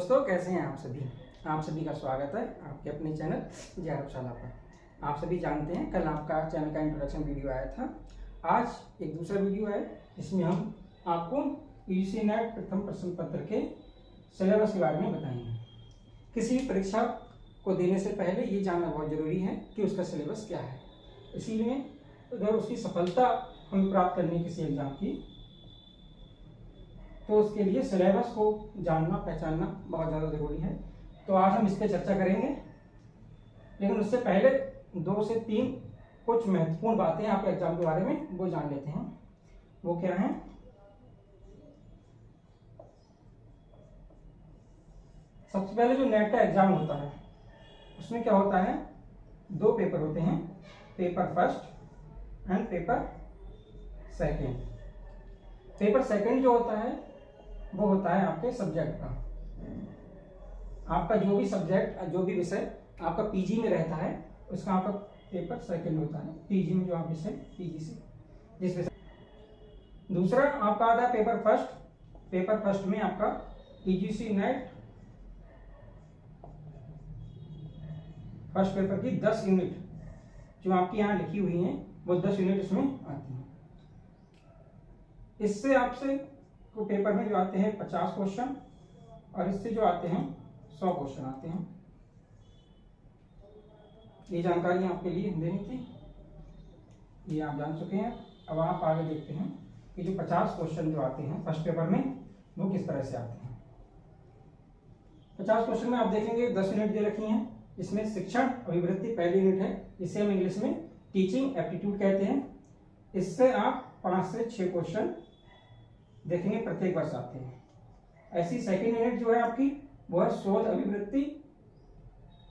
दोस्तों, कैसे हैं आप सभी का स्वागत है आपके अपने चैनल जयरशाला पर। आप सभी जानते हैं कल आपका चैनल का इंट्रोडक्शन वीडियो आया था। आज एक दूसरा वीडियो है जिसमें हम आपको यूजीसी नेट प्रथम प्रश्न पत्र के सिलेबस के बारे में बताएंगे। किसी भी परीक्षा को देने से पहले ये जानना बहुत जरूरी है कि उसका सिलेबस क्या है। इसीलिए अगर उसकी सफलता हमें प्राप्त करनी है किसी एग्जाम की, तो उसके लिए सिलेबस को जानना पहचानना बहुत ज़्यादा ज़रूरी है। तो आज हम इस पर चर्चा करेंगे, लेकिन उससे पहले 2 से 3 कुछ महत्वपूर्ण बातें आपके एग्जाम के बारे में वो जान लेते हैं। वो क्या है? सबसे पहले जो नेट का एग्जाम होता है उसमें क्या होता है, 2 पेपर होते हैं, paper first and paper second. Paper second जो होता है वो होता है आपके सब्जेक्ट का। आपका जो भी सब्जेक्ट, जो भी विषय आपका पीजी में रहता है उसका आपका पेपर सेकंड होता है। पीजी में जो आप विषय पीजी से जिस विषय। दूसरा आपका आता है पेपर फर्स्ट। पेपर फर्स्ट में आपका यूजीसी नेट फर्स्ट पेपर की 10 यूनिट जो आपकी यहाँ लिखी हुई हैं वो 10 यूनिट इसमें आती हैं। इससे आपसे तो पेपर में जो आते हैं 50 क्वेश्चन और इससे जो आते हैं 100 क्वेश्चन आते हैं। ये जानकारी आपके लिए देनी थी, ये आप जान चुके हैं। अब आप आगे देखते हैं कि जो 50 क्वेश्चन जो आते हैं फर्स्ट पेपर में वो किस तरह से आते हैं। 50 क्वेश्चन में आप देखेंगे 10 यूनिट दे रखी हैं। इसमें शिक्षण अभिवृत्ति पहली यूनिट है, इसे हम इंग्लिश में टीचिंग एप्टीट्यूड कहते हैं। इससे आप 5 से 6 क्वेश्चन देखेंगे, प्रत्येक वर्ष आते हैं। ऐसी सेकेंड यूनिट जो है आपकी वो है शोध अभिवृत्ति,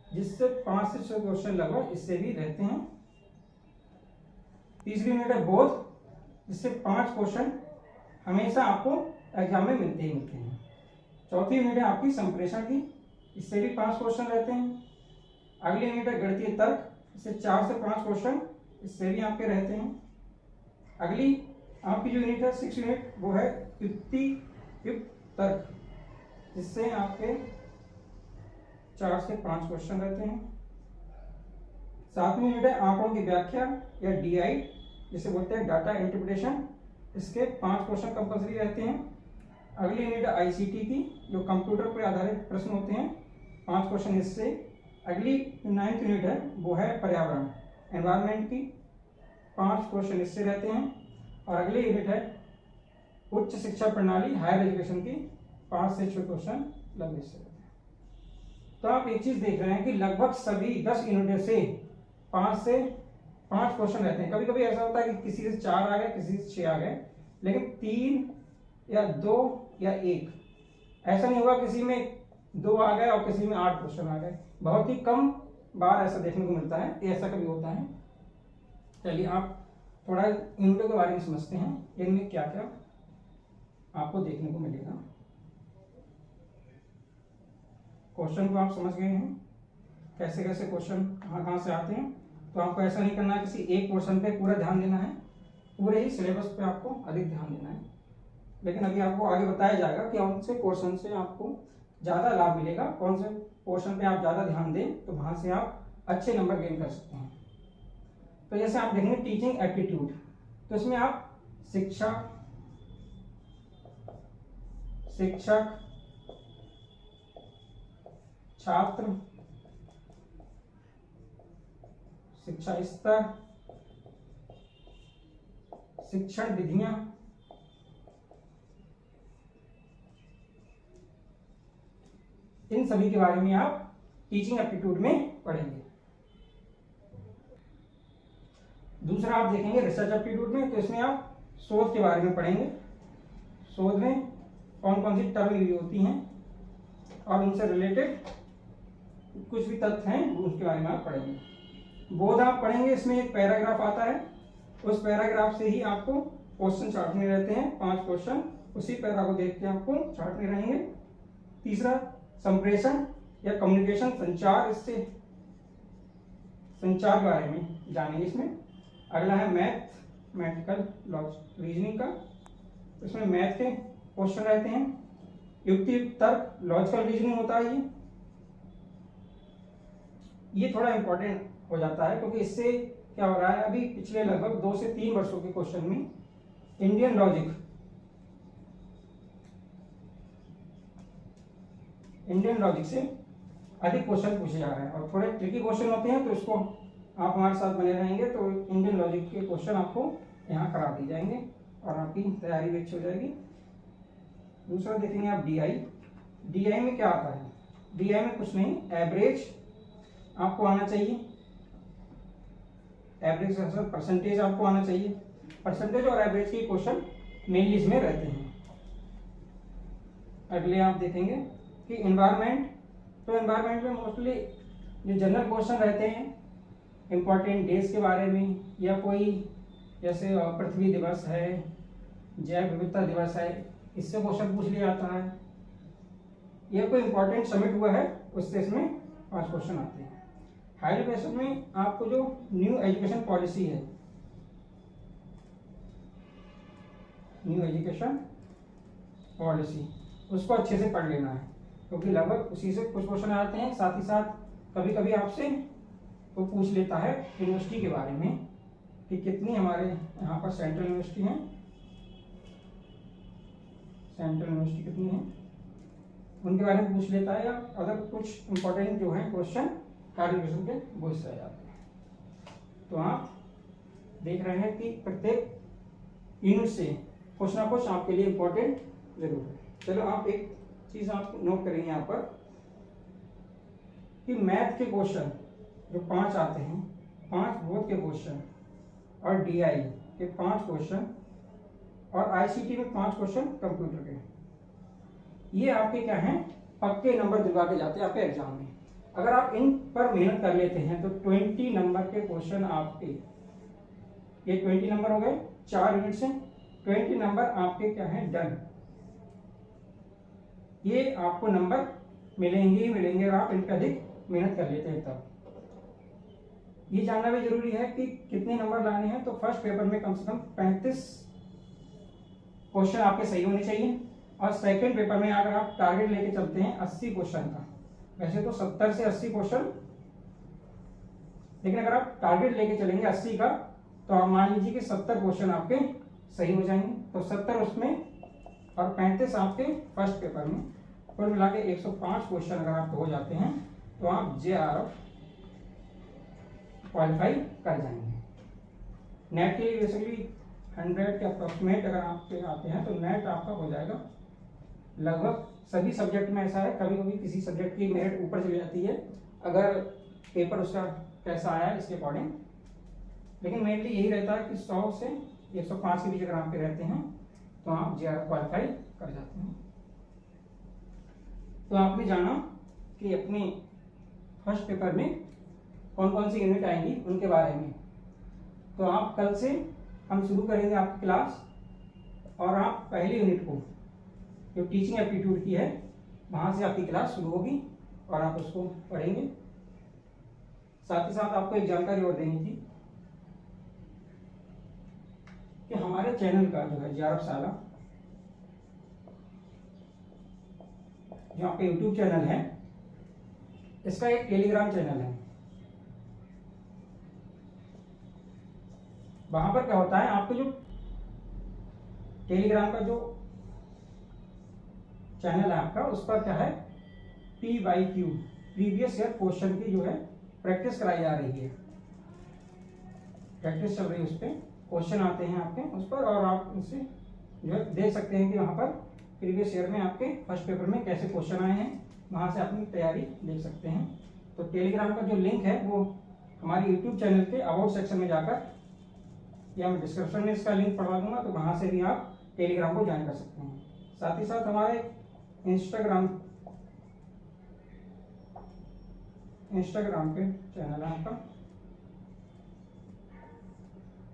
जिससे 5 से 6 क्वेश्चन लगभग इससे भी रहते हैं। तीसरी यूनिट है बोध, जिससे 5 क्वेश्चन हमेशा आपको एग्जाम में मिलते हैं। चौथी यूनिट है आपकी संप्रेषण की, इससे भी 5 क्वेश्चन रहते हैं। अगली यूनिट है गणितीय तर्क, इससे 4 से 5 क्वेश्चन इससे भी आपके रहते हैं। अगली आपकी जो यूनिट है 6 यूनिट वो है युक्ति युक्त तर्क, जिससे आपके 4 से 5 क्वेश्चन रहते हैं। 7वीं यूनिट है आंकड़ों की व्याख्या या डीआई, जिसे बोलते हैं डाटा इंटरप्रिटेशन, इसके 5 क्वेश्चन कंपल्सरी रहते हैं। अगली यूनिट है आईसीटी की, जो कंप्यूटर पर आधारित प्रश्न होते हैं, 5 क्वेश्चन इससे। अगली 9th यूनिट है वो है पर्यावरण एनवायरमेंट की, 5 क्वेश्चन इससे रहते हैं। और अगली यूनिट है उच्च शिक्षा प्रणाली हायर एजुकेशन की, 5 से 6 क्वेश्चन लगभग इससे रहते हैं। तो आप एक चीज देख रहे हैं कि लगभग सभी 10 यूनिटों से 5 से 5 क्वेश्चन रहते हैं। कभी कभी ऐसा होता है कि किसी से 4 आ गए, किसी से 6 आ गए, लेकिन 3 या 2 या 1 ऐसा नहीं होगा किसी में 2 आ गए और किसी में 8 क्वेश्चन आ गए। बहुत ही कम बार ऐसा देखने को मिलता है, ऐसा कभी होता है। चलिए आप थोड़ा यूनिटों के बारे में समझते हैं, इनमें क्या क्या आपको देखने को मिलेगा। क्वेश्चन को आप समझ गए हैं, कैसे कैसे क्वेश्चन कहाँ से आते हैं। तो आपको ऐसा नहीं करना है किसी एक क्वेश्चन पे पूरा ध्यान देना है, पूरे ही सिलेबस पे आपको अधिक ध्यान देना है। लेकिन अभी आपको आगे बताया जाएगा कि कौन से क्वेश्चन से आपको ज़्यादा लाभ मिलेगा, कौन से क्वेश्चन पे आप ज़्यादा ध्यान दें तो वहाँ से आप अच्छे नंबर गेन कर सकते हैं। तो जैसे आप देखेंगे टीचिंग एप्टीट्यूड, तो इसमें आप शिक्षक, छात्र, शिक्षा स्तर, शिक्षण विधियां, इन सभी के बारे में आप टीचिंग एप्टीट्यूड में पढ़ेंगे। दूसरा आप देखेंगे रिसर्च एप्टीट्यूड में, तो इसमें आप शोध के बारे में पढ़ेंगे। शोध में कौन कौन सी टर्म यूज होती हैं और उनसे रिलेटेड कुछ भी तथ्य हैं उसके बारे में आप पढ़ेंगे। बोध आप पढ़ेंगे, इसमें एक पैराग्राफ आता है, उस पैराग्राफ से ही आपको क्वेश्चन छांटने रहते हैं। 5 क्वेश्चन उसी पैरा को देख के आपको छांटने रहेंगे। तीसरा संप्रेषण या कम्युनिकेशन संचार, इससे संचार के बारे में जानेंगे इसमें। अगला है मैथमेटिकल रीजनिंग का, इसमें मैथ के क्वेश्चन रहते हैं। युक्ति तर्क, लॉजिकल रीजनिंग होता है ये थोड़ा इंपॉर्टेंट हो जाता है, क्योंकि इससे क्या हो रहा है, अभी पिछले लगभग 2 से 3 वर्षों के क्वेश्चन में इंडियन लॉजिक से अधिक क्वेश्चन पूछे जा रहे हैं, और थोड़े ट्रिकी क्वेश्चन होते हैं, तो इसको आप हमारे साथ बने रहेंगे तो इंडियन लॉजिक के क्वेश्चन आपको यहाँ करा दिए जाएंगे और आपकी तैयारी भी अच्छी हो जाएगी। दूसरा देखेंगे आप डीआई में क्या आता है। डीआई में कुछ नहीं, एवरेज आपको आना चाहिए, एवरेज परसेंटेज आपको आना चाहिए। परसेंटेज और एवरेज के क्वेश्चन मेनली इसमें रहते हैं। अगले आप देखेंगे कि एनवायरनमेंट, तो एनवायरनमेंट में मोस्टली जो जनरल क्वेश्चन रहते हैं इम्पोर्टेंट डेज के बारे में, या कोई जैसे पृथ्वी दिवस है, जैव विविधता दिवस है, इससे क्वेश्चन पूछ लिया जाता है, या कोई इंपॉर्टेंट समिट हुआ है उससे इसमें 5 क्वेश्चन आते हैं। हायर एजुकेशन में आपको जो न्यू एजुकेशन पॉलिसी है, न्यू एजुकेशन पॉलिसी, उसको अच्छे से पढ़ लेना है, क्योंकि लगभग उसी से कुछ क्वेश्चन आते हैं। साथ ही साथ कभी कभी आपसे वो पूछ लेता है यूनिवर्सिटी के बारे में कि कितनी हमारे यहाँ पर सेंट्रल यूनिवर्सिटी है, सेंट्रल यूनिवर्सिटी कितनी है, उनके बारे में पूछ लेता है, या अगर कुछ इंपॉर्टेंट जो है क्वेश्चन कैलकुलेशन के वो इससे आ जाते हैं। तो आप देख रहे हैं कि प्रत्येक यूनिट से कुछ ना कुछ आपके लिए इंपॉर्टेंट जरूर है। चलो आप एक चीज आप नोट करेंगे यहाँ पर कि मैथ के क्वेश्चन जो 5 आते हैं, 5 बोध के क्वेश्चन, और डीआई के 5 क्वेश्चन, और आईसीटी में 5 क्वेश्चन कंप्यूटर के, ये आपके क्या हैं, पक्के नंबर दिलवा के जाते हैं आपके एग्जाम में। अगर आप इन पर मेहनत कर लेते हैं तो 20 नंबर के क्वेश्चन आपके, ये 20 नंबर हो गए 4 यूनिट से, 20 नंबर आपके क्या है, डन। ये आपको नंबर मिलेंगे ही मिलेंगे अगर आप इन पर अधिक मेहनत कर लेते हैं तब। ये जानना भी जरूरी है कि कितने नंबर लाने हैं, तो फर्स्ट पेपर में कम से कम 35 क्वेश्चन आपके सही होने चाहिए, और सेकंड पेपर में अगर आप टारगेट लेके चलते हैं 80 क्वेश्चन का, वैसे तो 70 से 80 क्वेश्चन, लेकिन अगर आप टारगेट लेके चलेंगे 80 का, तो आप मान लीजिए कि 70 क्वेश्चन आपके सही हो जाएंगे, तो 70 उसमें और 35 आपके फर्स्ट पेपर में, कुल मिला के 105 क्वेश्चन अगर आप हो जाते हैं तो आप जेआरएफ क्वालिफाई कर जाएंगे। नेट के लिए बेसिकली 100 के अप्रोक्सीमेट अगर आपके आते हैं तो नेट आपका हो जाएगा। लगभग सभी सब्जेक्ट में ऐसा है, कभी कभी किसी सब्जेक्ट की मेरिट ऊपर चली जाती है अगर पेपर उसका कैसा आया इसके अकॉर्डिंग, लेकिन मेनली यही रहता है कि 100 से 105 के बीच अगर आपके रहते हैं तो आप जेआरएफ क्वालिफाई कर जाते हैं। तो आपने जाना कि अपने फर्स्ट पेपर में कौन कौन सी यूनिट आएंगी उनके बारे में। तो आप कल से हम शुरू करेंगे आपकी क्लास, और आप पहली यूनिट को जो टीचिंग एप्टीट्यूड की है वहां से आपकी क्लास शुरू होगी और आप उसको पढ़ेंगे। साथ ही साथ आपको एक जानकारी और देनी थी कि हमारे चैनल का जो है जेआरएफ शाला, जो आपका यूट्यूब चैनल है, इसका एक टेलीग्राम चैनल है। वहां पर क्या होता है, आपको जो टेलीग्राम का जो चैनल है आपका, उस पर क्या है, PYQ प्रीवियस ईयर क्वेश्चन की जो है प्रैक्टिस कराई जा रही है, प्रैक्टिस चल रही है, उस पर क्वेश्चन आते हैं आपके उस पर, और आप उनसे जो है देख सकते हैं कि वहां पर प्रीवियस ईयर में आपके फर्स्ट पेपर में कैसे क्वेश्चन आए हैं, वहां से अपनी तैयारी देख सकते हैं। तो टेलीग्राम का जो लिंक है वो हमारे यूट्यूब चैनल के अबाउट सेक्शन में जाकर, या मैं डिस्क्रिप्शन में इसका लिंक पढ़वा दूंगा, तो वहां से भी आप टेलीग्राम को ज्वाइन कर सकते हैं। साथ ही साथ हमारे इंस्टाग्राम पे चैनल है आपका,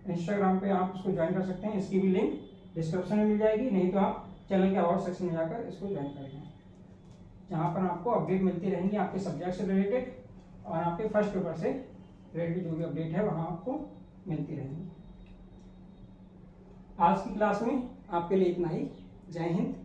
इंस्टाग्राम पे आप उसको ज्वाइन कर सकते हैं, इसकी भी लिंक डिस्क्रिप्शन में मिल जाएगी, नहीं तो आप चैनल के अबाउट सेक्शन में जाकर इसको ज्वाइन करेंगे, जहाँ पर आपको अपडेट मिलती रहेंगी आपके सब्जेक्ट से रिलेटेड, और आपके फर्स्ट पेपर से रिलेटेड जो भी अपडेट है वहाँ आपको मिलती रहेंगी। आज की क्लास में आपके लिए इतना ही। जय हिंद।